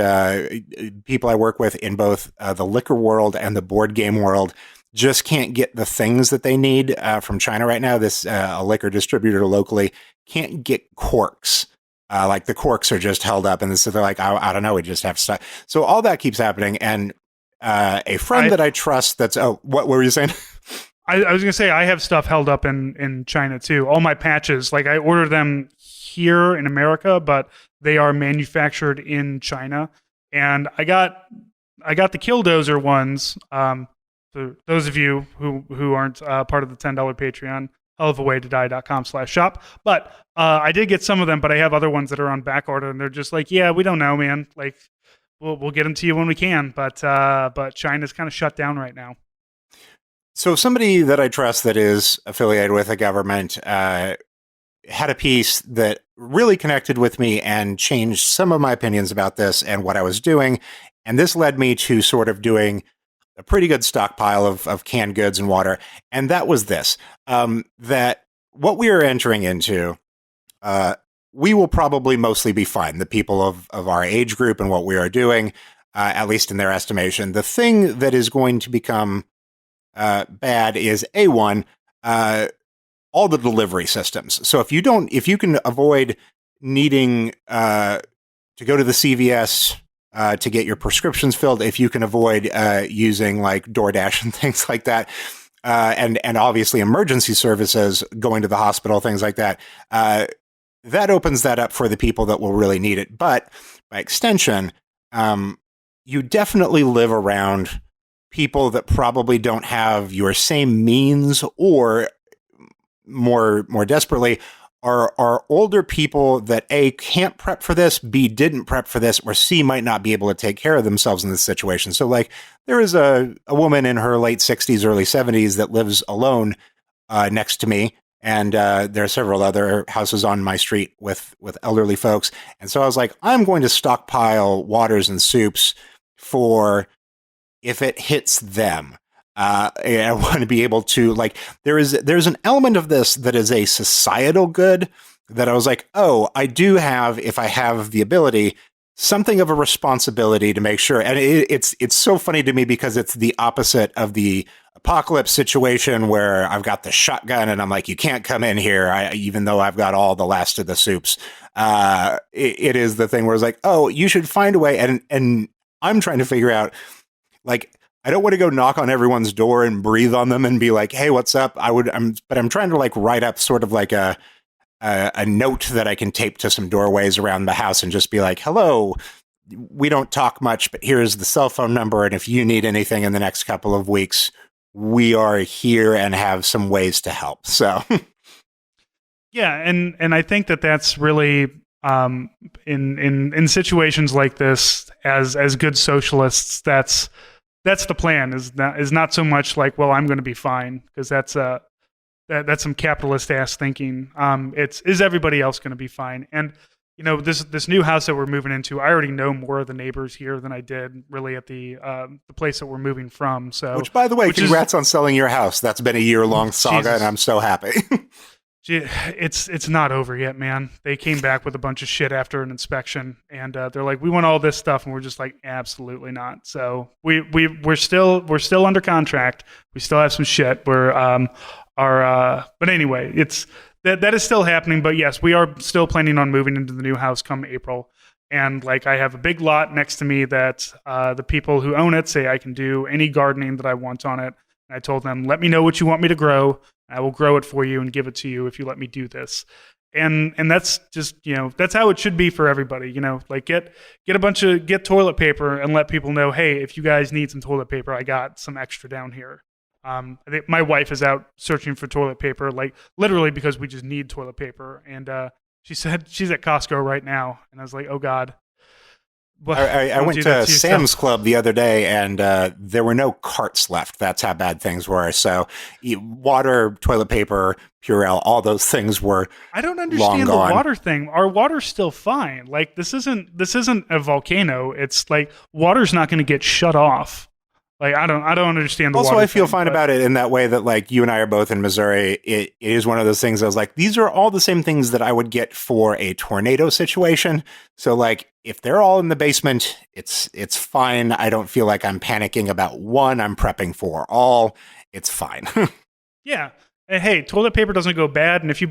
people I work with in both the liquor world and the board game world just can't get the things that they need from China right now. This a liquor distributor locally can't get corks. Like the corks are just held up, and so they're like, I don't know, we just have to stop. So all that keeps happening. And a friend that I trust what were you saying? I was going to say, I have stuff held up in China too. All my patches, like I order them here in America, but they are manufactured in China. And I got the Killdozer ones. For those of you who aren't part of the $10 Patreon, hellofawaytodie.com/shop. But I did get some of them, but I have other ones that are on back order, and they're just like, yeah, we don't know, man. Like, we'll get them to you when we can, but China's kind of shut down right now. So somebody that I trust that is affiliated with a government had a piece that really connected with me and changed some of my opinions about this and what I was doing. And this led me to sort of doing a pretty good stockpile of canned goods and water. And that was this, that what we are entering into, we will probably mostly be fine. The people of our age group and what we are doing, at least in their estimation. The thing that is going to become bad is A1, all the delivery systems. So if you can avoid needing to go to the CVS to get your prescriptions filled, if you can avoid using like DoorDash and things like that, and obviously emergency services, going to the hospital, things like that, that opens that up for the people that will really need it. But by extension, you definitely live around people that probably don't have your same means, or more desperately, are older people that A, can't prep for this, B, didn't prep for this, or C, might not be able to take care of themselves in this situation. So like there is a woman in her late 60s, early 70s that lives alone next to me. And there are several other houses on my street with elderly folks. And so I was like, I'm going to stockpile waters and soups for if it hits them. I want to be able to, like, there's an element of this that is a societal good that I was like, oh, I do have, if I have the ability, something of a responsibility to make sure. And it's so funny to me because it's the opposite of the apocalypse situation where I've got the shotgun and I'm like, you can't come in here, even though I've got all the last of the soups. It is the thing where it's like, oh, you should find a way. And I'm trying to figure out, like, I don't want to go knock on everyone's door and breathe on them and be like, "Hey, what's up?" But I'm trying to like write up sort of like a note that I can tape to some doorways around the house and just be like, "Hello, we don't talk much, but here's the cell phone number, and if you need anything in the next couple of weeks, we are here and have some ways to help." So, Yeah, and I think that's really in situations like this, as good socialists, that's the plan. Is not so much like, well, I'm going to be fine, because that's some capitalist ass thinking. Is everybody else going to be fine? And this new house that we're moving into, I already know more of the neighbors here than I did really at the place that we're moving from. So, which, by the way, congrats on selling your house. That's been a year-long saga, Jesus. and I'm so happy. It's not over yet, man. They came back with a bunch of shit after an inspection, and they're like, "We want all this stuff," and we're just like, "Absolutely not." So we're still under contract. We still have some shit. But anyway, it's that is still happening. But yes, we are still planning on moving into the new house come April. And like, I have a big lot next to me that the people who own it say I can do any gardening that I want on it. And I told them, "Let me know what you want me to grow. I will grow it for you and give it to you if you let me do this." And that's just, that's how it should be for everybody. Like get toilet paper and let people know, hey, if you guys need some toilet paper, I got some extra down here. I think my wife is out searching for toilet paper, like literally because we just need toilet paper. And she said she's at Costco right now. And I was like, oh God. I went to Sam's Club the other day, and there were no carts left. That's how bad things were. So, water, toilet paper, Purell, all those things were. I don't understand the water thing. Our water's still fine. Like this isn't a volcano. It's like water's not going to get shut off. Like I don't understand the water. Also, I feel fine about it in that way that, like, you and I are both in Missouri. It is one of those things I was like, these are all the same things that I would get for a tornado situation. So, like, if they're all in the basement, it's fine. I don't feel like I'm panicking about one. I'm prepping for all. It's fine. Yeah. Hey, toilet paper doesn't go bad, and if you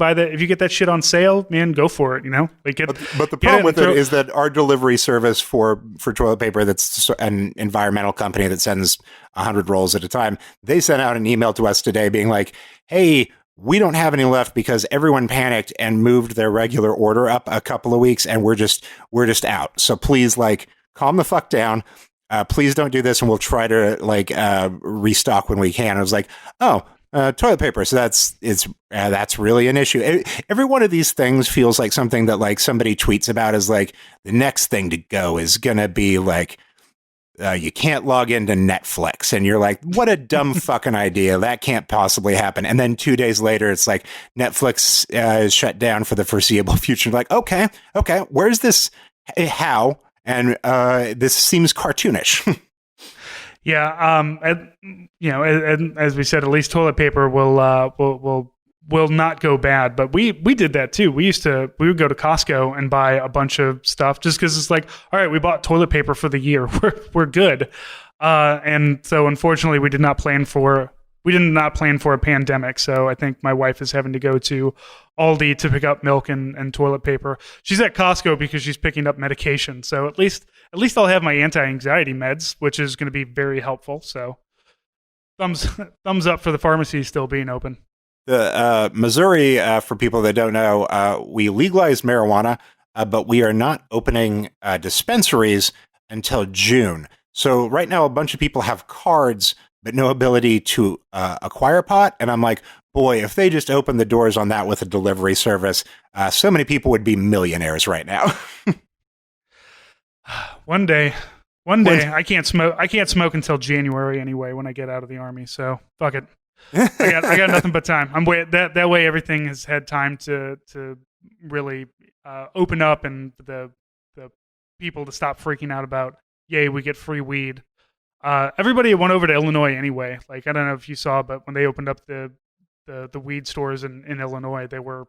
get that shit on sale, man, go for it. Like but the problem with it is that our delivery service for toilet paper, that's an environmental company that sends 100 rolls at a time. They sent out an email to us today being like, "Hey, we don't have any left because everyone panicked and moved their regular order up a couple of weeks, and we're just out. So please, like, calm the fuck down. Please don't do this, and we'll try to restock when we can." I was like, "Oh." Toilet paper. So that's really an issue. Every one of these things feels like something that, like, somebody tweets about as like the next thing to go is gonna be like you can't log into Netflix, and you're like, what a dumb fucking idea. That can't possibly happen. And then 2 days later, it's like Netflix is shut down for the foreseeable future. Like, okay, where's this? How? And this seems cartoonish. Yeah, as we said, at least toilet paper will not go bad. But we did that too. We would go to Costco and buy a bunch of stuff just because it's like, all right, we bought toilet paper for the year. We're good. And so unfortunately, we did not plan for a pandemic. So I think my wife is having to go to Aldi to pick up milk and toilet paper. She's at Costco because she's picking up medication. So at least I'll have my anti-anxiety meds, which is going to be very helpful. So thumbs up for the pharmacy still being open. The Missouri, for people that don't know, we legalized marijuana, but we are not opening dispensaries until June. So right now, a bunch of people have cards, but no ability to acquire pot. And I'm like, boy, if they just opened the doors on that with a delivery service, so many people would be millionaires right now. One day, I can't smoke until January anyway when I get out of the Army. So fuck it. I got nothing but time. That way everything has had time to really open up, and the people to stop freaking out about, yay, we get free weed. Everybody went over to Illinois anyway. Like, I don't know if you saw, but when they opened up the weed stores in Illinois, there were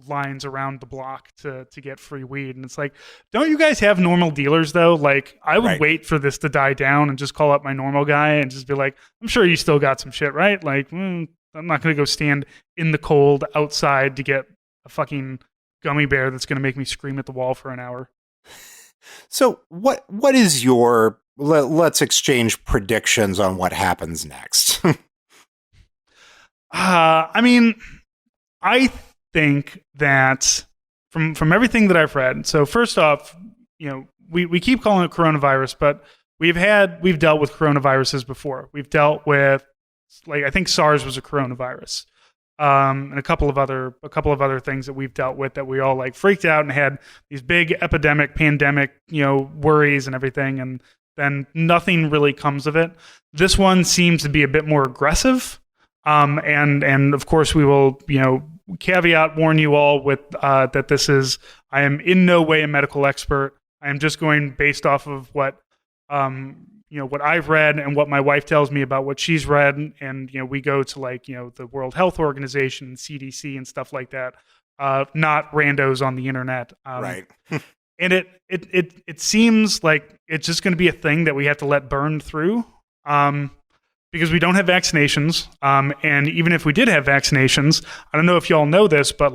lines around the block to get free weed. And it's like, don't you guys have normal dealers though? Like, I would wait for this to die down and just call up my normal guy and just be like, I'm sure you still got some shit, right? Like, I'm not going to go stand in the cold outside to get a fucking gummy bear that's going to make me scream at the wall for an hour. So what is your Let's exchange predictions on what happens next. I mean, I think that from everything that I've read. So first off, we keep calling it coronavirus, but we've dealt with coronaviruses before. We've dealt with, like, I think SARS was a coronavirus, and a couple of other things that we've dealt with that we all like freaked out and had these big pandemic, worries and everything, and then nothing really comes of it. This one seems to be a bit more aggressive, and of course we will, caveat warn you all with that this is. I am in no way a medical expert. I am just going based off of what what I've read and what my wife tells me about what she's read, and we go to the World Health Organization, CDC, and stuff like that. Not randos on the internet. Right. And it seems like it's just going to be a thing that we have to let burn through, because we don't have vaccinations. And even if we did have vaccinations, I don't know if y'all know this, but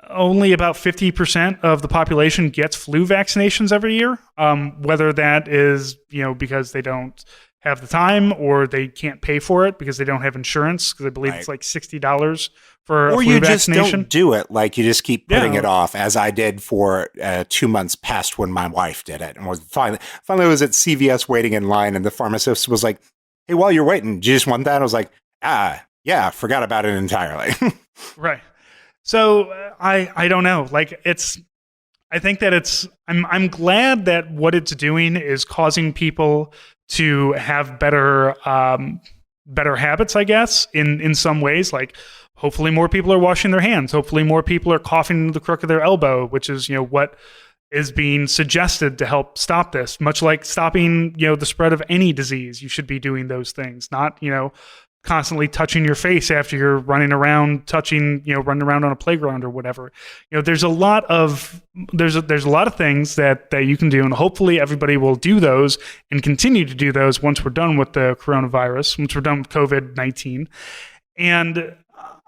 only about 50% of the population gets flu vaccinations every year. Whether that is, because they don't have the time or they can't pay for it because they don't have insurance, because I believe it's like $60 for a flu vaccination. Or you just don't do it. You just keep putting it off, as I did for 2 months past when my wife did it. And was finally I was at CVS waiting in line, and the pharmacist was like, "Hey, while you're waiting, do you just want that?" I was like, yeah, forgot about it entirely. Right. So I don't know. I think that I'm glad that what it's doing is causing people to have better habits, I guess, in some ways. Hopefully more people are washing their hands. Hopefully more people are coughing into the crook of their elbow, which is, what is being suggested to help stop this. Much like stopping, the spread of any disease, you should be doing those things, not, constantly touching your face after you're running around running around on a playground or whatever. There's a lot of things that you can do, and hopefully everybody will do those and continue to do those once we're done with the coronavirus, once we're done with COVID-19. And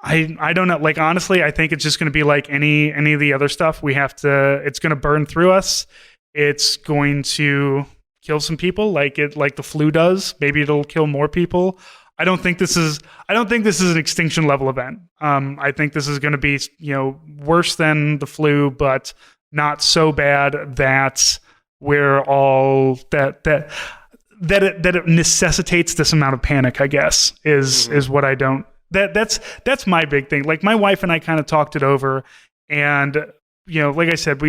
I don't know, honestly, I think it's just going to be like any of the other stuff. It's going to burn through us. It's going to kill some people like the flu does. Maybe it'll kill more people. I don't think this is an extinction level event. I think this is going to be, worse than the flu, but not so bad that we're all that it necessitates this amount of panic, I guess, is what I don't. That's my big thing. My wife and I kind of talked it over, and like I said,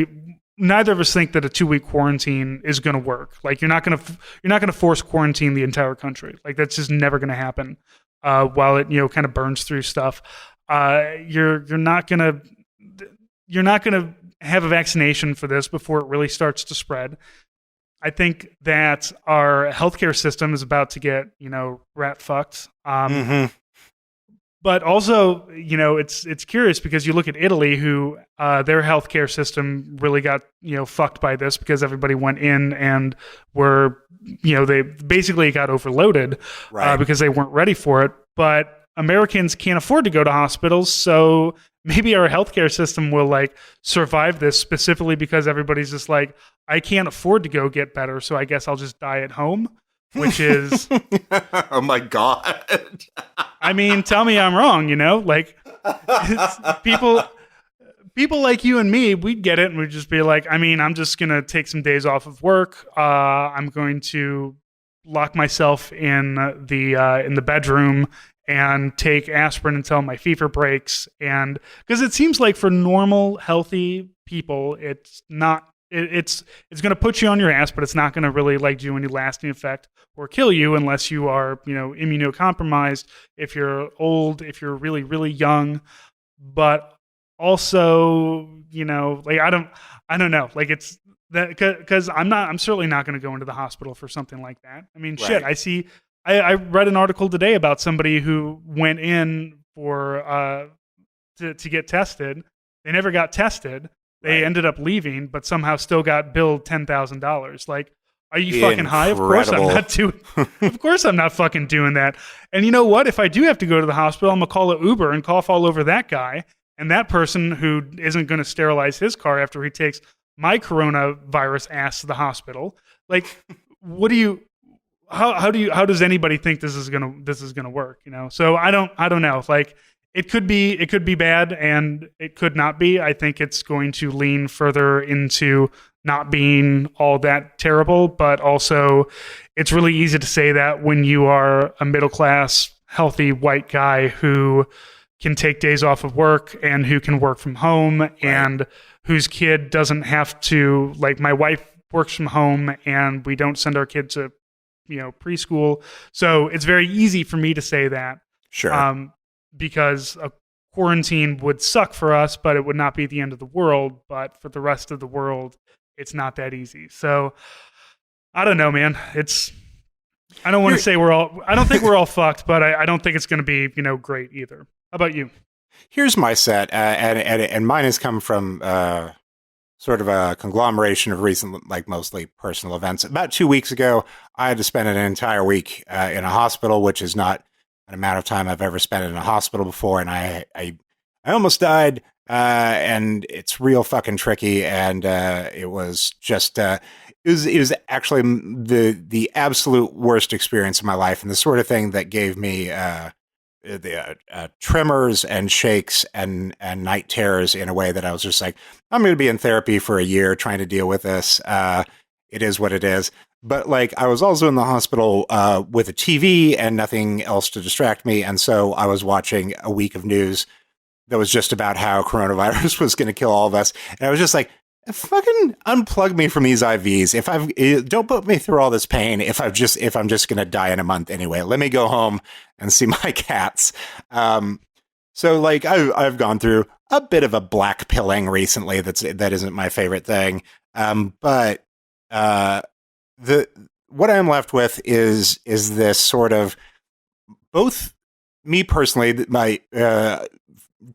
neither of us think that a 2-week quarantine is going to work. You're not going to force quarantine the entire country. That's just never going to happen. While it kind of burns through stuff, you're not going to have a vaccination for this before it really starts to spread. I think that our healthcare system is about to get rat fucked. But also, it's curious because you look at Italy, who their healthcare system really got fucked by this because everybody went in and they basically got overloaded, right, because they weren't ready for it. But Americans can't afford to go to hospitals, so maybe our healthcare system will survive this, specifically because everybody's just I can't afford to go get better, so I guess I'll just die at home. Which is, oh my God. I mean, tell me I'm wrong, people like you and me, we'd get it and we'd just be I'm just going to take some days off of work. I'm going to lock myself in the bedroom and take aspirin until my fever breaks. And because it seems like for normal, healthy people, it's not. It's going to put you on your ass, but it's not going to really do any lasting effect or kill you unless you are, immunocompromised, if you're old, if you're really, really young. But also, I don't know. It's that because I'm certainly not going to go into the hospital for something like that. I mean, right. shit, I read an article today about somebody who went in for to get tested. They never got tested. They ended up leaving, but somehow still got billed $10,000. Are you fucking high? Of course I'm not doing. Of course I'm not fucking doing that. And you know what? If I do have to go to the hospital, I'm gonna call an Uber and cough all over that guy and that person who isn't gonna sterilize his car after he takes my coronavirus ass to the hospital. what do you? How does anybody think this is gonna work? So I don't know. Like it could be bad and it could not be. I think it's going to lean further into not being all that terrible, but also it's really easy to say that when you are a middle class, healthy white guy who can take days off of work and who can work from home, right, and whose kid doesn't have to, like my wife works from home and we don't send our kid to preschool. So it's very easy for me to say that. Sure. Because a quarantine would suck for us, but it would not be the end of the world. But for the rest of the world, it's not that easy. So I don't know, man. I don't want to say I don't think we're all fucked, but I don't think it's going to be, great either. How about you? Here's my set. And mine has come from, sort of a conglomeration of recent, like mostly personal events. About 2 weeks ago, I had to spend an entire week in a hospital, which is not an amount of time I've ever spent in a hospital before. And I almost died, and it's real fucking tricky. And it was just, it was actually the absolute worst experience of my life, and the sort of thing that gave me the tremors and shakes and night terrors in a way that I was just like, I'm going to be in therapy for a year trying to deal with this. It is what it is. But like, I was also in the hospital with a TV and nothing else to distract me. And so I was watching a week of news that was just about how coronavirus was going to kill all of us. And I was just like, fucking unplug me from these IVs. Don't put me through all this pain if I'm just going to die in a month anyway. Let me go home and see my cats. So like I've gone through a bit of a black pilling recently. That isn't my favorite thing. But what I'm left with is this sort of, both me personally, my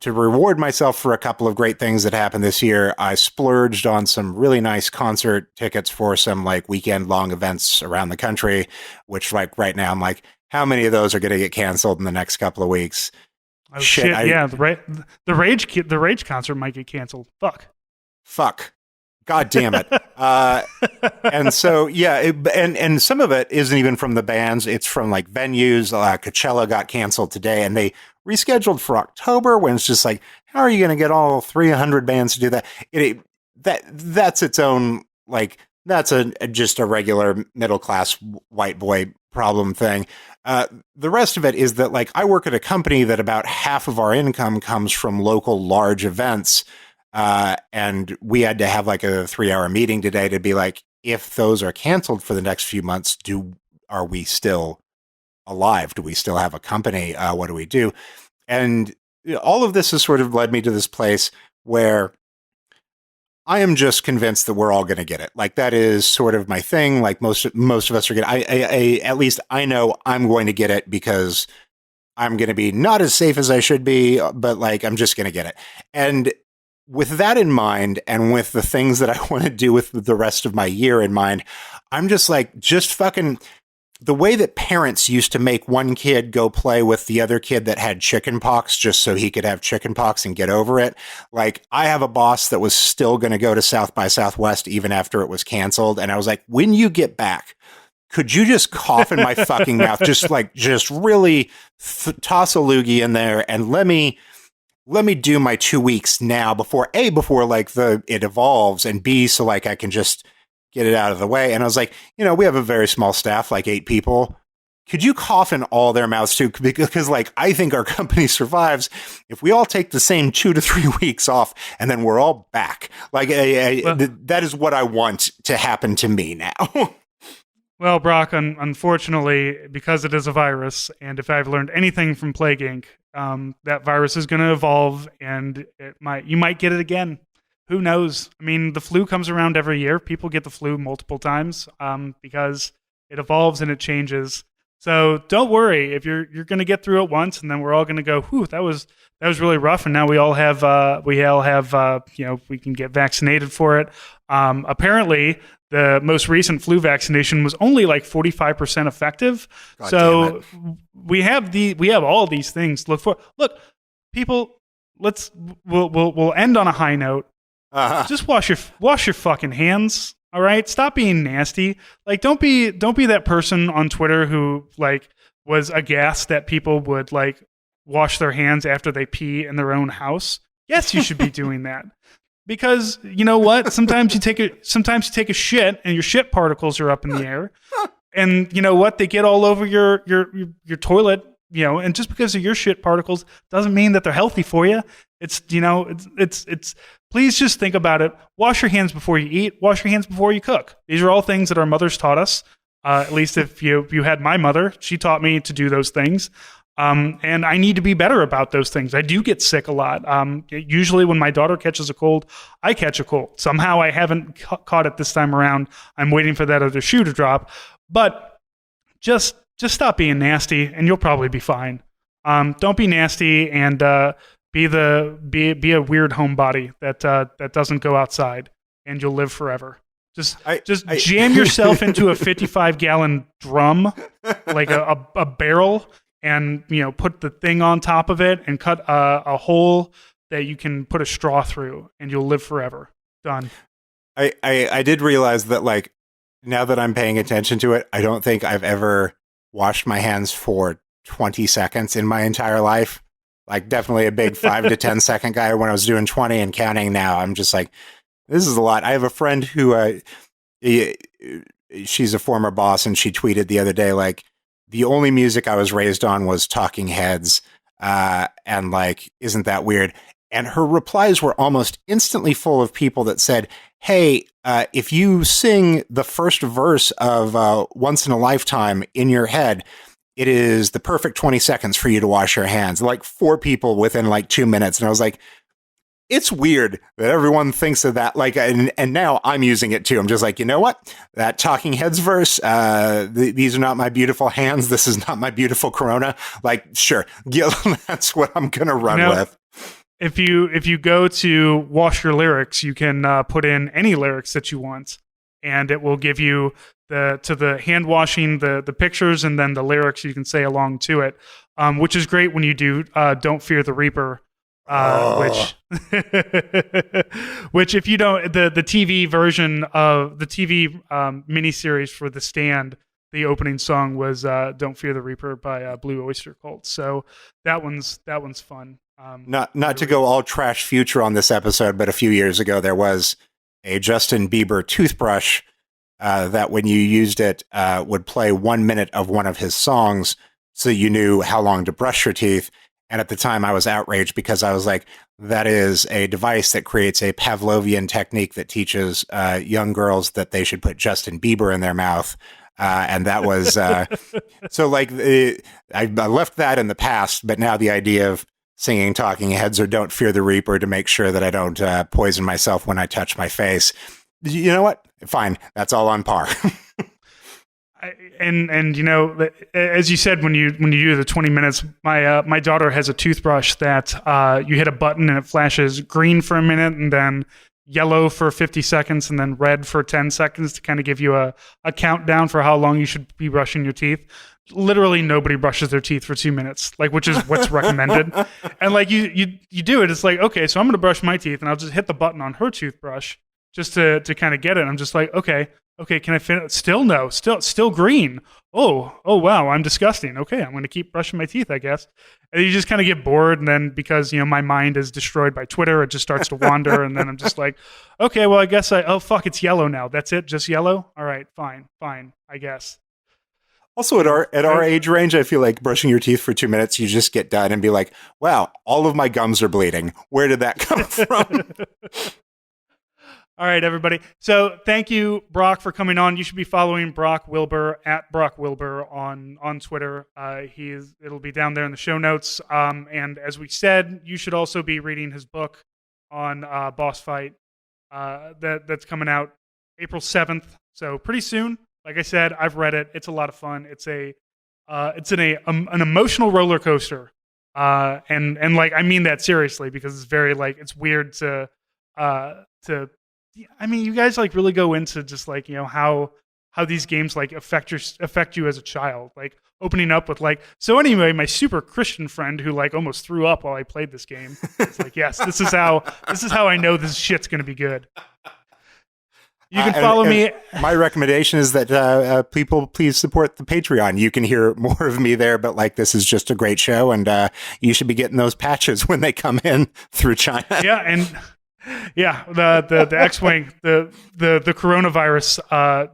to reward myself for a couple of great things that happened this year, I splurged on some really nice concert tickets for some like weekend long events around the country, which like right now I'm like, how many of those are going to get canceled in the next couple of weeks? Oh, shit. Yeah. The Rage concert might get canceled. Fuck. God damn it. And so, yeah, and some of it isn't even from the bands. It's from like venues. Coachella got canceled today and they rescheduled for October, when it's just like, how are you going to get all 300 bands to do that? That's its own, like, that's just a regular middle class white boy problem thing. The rest of it is that like, I work at a company that about half of our income comes from local large events. And we had to have like a 3-hour meeting today to be like, if those are canceled for the next few months, are we still alive? Do we still have a company? What do we do? And all of this has sort of led me to this place where I am just convinced that we're all going to get it. Like, that is sort of my thing. Like most of us are going to, at least I know I'm going to get it, because I'm going to be not as safe as I should be, but like, I'm just going to get it. And with that in mind, and with the things that I want to do with the rest of my year in mind, I'm just like, just fucking, the way that parents used to make one kid go play with the other kid that had chicken pox just so he could have chicken pox and get over it. Like, I have a boss that was still going to go to South by Southwest even after it was canceled. And I was like, when you get back, could you just cough in my fucking mouth? Just really toss a loogie in there and let me do my 2 weeks now before like it evolves, and B, so like I can just get it out of the way. And I was like, we have a very small staff, like 8 people. Could you cough in all their mouths too? Because like, I think our company survives if we all take the same 2 to 3 weeks off and then we're all back. Like, that is what I want to happen to me now. Well, Brock, unfortunately, because it is a virus, and if I've learned anything from Plague Inc., that virus is going to evolve, and you might get it again. Who knows? I mean, the flu comes around every year. People get the flu multiple times because it evolves and it changes. So don't worry if you're going to get through it once, and then we're all going to go, "Whew, that was really rough." And now we all have we can get vaccinated for it. Apparently, the most recent flu vaccination was only like 45% effective. God, so we have all these things to look for. Look, people, we'll end on a high note. Just wash your fucking hands. All right, stop being nasty. Like, don't be that person on Twitter who like was aghast that people would like wash their hands after they pee in their own house. Yes, you should be doing that. Because you know what? Sometimes you take a shit and your shit particles are up in the air. And you know what? They get all over your toilet, you know, and just because of your shit particles doesn't mean that they're healthy for you. It's, you know, it's please just think about it. Wash your hands before you eat. Wash your hands before you cook. These are all things that our mothers taught us. At least if you had my mother, she taught me to do those things. And I need to be better about those things. I do get sick a lot. Usually when my daughter catches a cold, I catch a cold. Somehow I haven't caught it this time around. I'm waiting for that other shoe to drop. But just stop being nasty and you'll probably be fine. Don't be nasty and be a weird homebody that doesn't go outside, and you'll live forever. Just jam yourself into a 55-gallon drum, like a barrel, and you know, put the thing on top of it and cut a hole that you can put a straw through, and you'll live forever. Done. I did realize that, like, now that I'm paying attention to it, I don't think I've ever washed my hands for 20 seconds in my entire life. Like, definitely a big 5 to 10 second guy when I was doing 20 and counting. Now I'm just like, this is a lot. I have a friend who, she's a former boss, and she tweeted the other day, like, the only music I was raised on was Talking Heads, and like, isn't that weird? And her replies were almost instantly full of people that said, hey, if you sing the first verse of Once in a Lifetime in your head, it is the perfect 20 seconds for you to wash your hands. Like 4 people within like 2 minutes. And I was like, it's weird that everyone thinks of that. Like, and now I'm using it too. I'm just like, you know what? That Talking Heads verse, these are not my beautiful hands. This is not my beautiful Corona. Like, sure. Yeah, that's what I'm going to run with. If you go to wash your lyrics, you can put in any lyrics that you want, and it will give you the hand washing, the pictures, and then the lyrics you can say along to it, which is great when you do Don't Fear the Reaper, which if you don't, the TV version of the TV miniseries for The Stand, the opening song was Don't Fear the Reaper by Blue Oyster Cult. So that one's fun. Not to go all trash future on this episode, but a few years ago there was a Justin Bieber toothbrush that when you used it would play 1 minute of one of his songs, so you knew how long to brush your teeth. And at the time I was outraged because I was like, that is a device that creates a Pavlovian technique that teaches young girls that they should put Justin Bieber in their mouth. And that was so like I left that in the past, but now the idea of singing Talking Heads or Don't Fear the Reaper to make sure that I don't poison myself when I touch my face. You know what? Fine. That's all on par. And you know, as you said, when you do the 20 minutes, my daughter has a toothbrush that you hit a button and it flashes green for a minute and then yellow for 50 seconds and then red for 10 seconds to kind of give you a countdown for how long you should be brushing your teeth. Literally nobody brushes their teeth for 2 minutes, like, which is what's recommended. And like you do it, it's like, okay, so I'm going to brush my teeth and I'll just hit the button on her toothbrush just to kind of get it. I'm just like, okay, can I finish? Still no, still green. Oh wow, I'm disgusting. Okay, I'm going to keep brushing my teeth, I guess. And you just kind of get bored, and then because, you know, my mind is destroyed by Twitter, it just starts to wander, and then I'm just like, okay, well, I guess it's yellow now. That's it, just yellow. All right, fine, I guess. Also, at our age range, I feel like brushing your teeth for 2 minutes, you just get done and be like, wow, all of my gums are bleeding. Where did that come from? All right, everybody. So thank you, Brock, for coming on. You should be following Brock Wilbur at Brock Wilbur on Twitter. It'll be down there in the show notes. And as we said, you should also be reading his book on Boss Fight that's coming out April 7th. So pretty soon. Like I said, I've read it. It's a lot of fun. It's an emotional roller coaster. And like, I mean that seriously, because it's very like, it's weird to I mean, you guys like really go into just like, you know, how these games like affect you as a child, like opening up with like, so anyway, my super Christian friend who like almost threw up while I played this game. It's like, yes, this is how I know this shit's going to be good. You can follow me. My recommendation is that people please support the Patreon. You can hear more of me there, but like this is just a great show, and you should be getting those patches when they come in through China. Yeah, and the X-wing, the coronavirus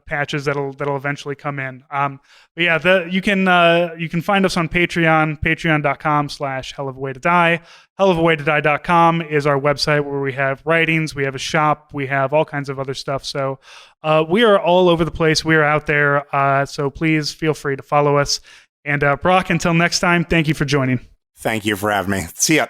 patches that'll eventually come in. But yeah, you can find us on Patreon, patreon.com/hellofaWayToDie. HellofaWayToDie.com is our website where we have writings, we have a shop, we have all kinds of other stuff. So we are all over the place. We are out there. So please feel free to follow us. And Brock, until next time, thank you for joining. Thank you for having me. See ya.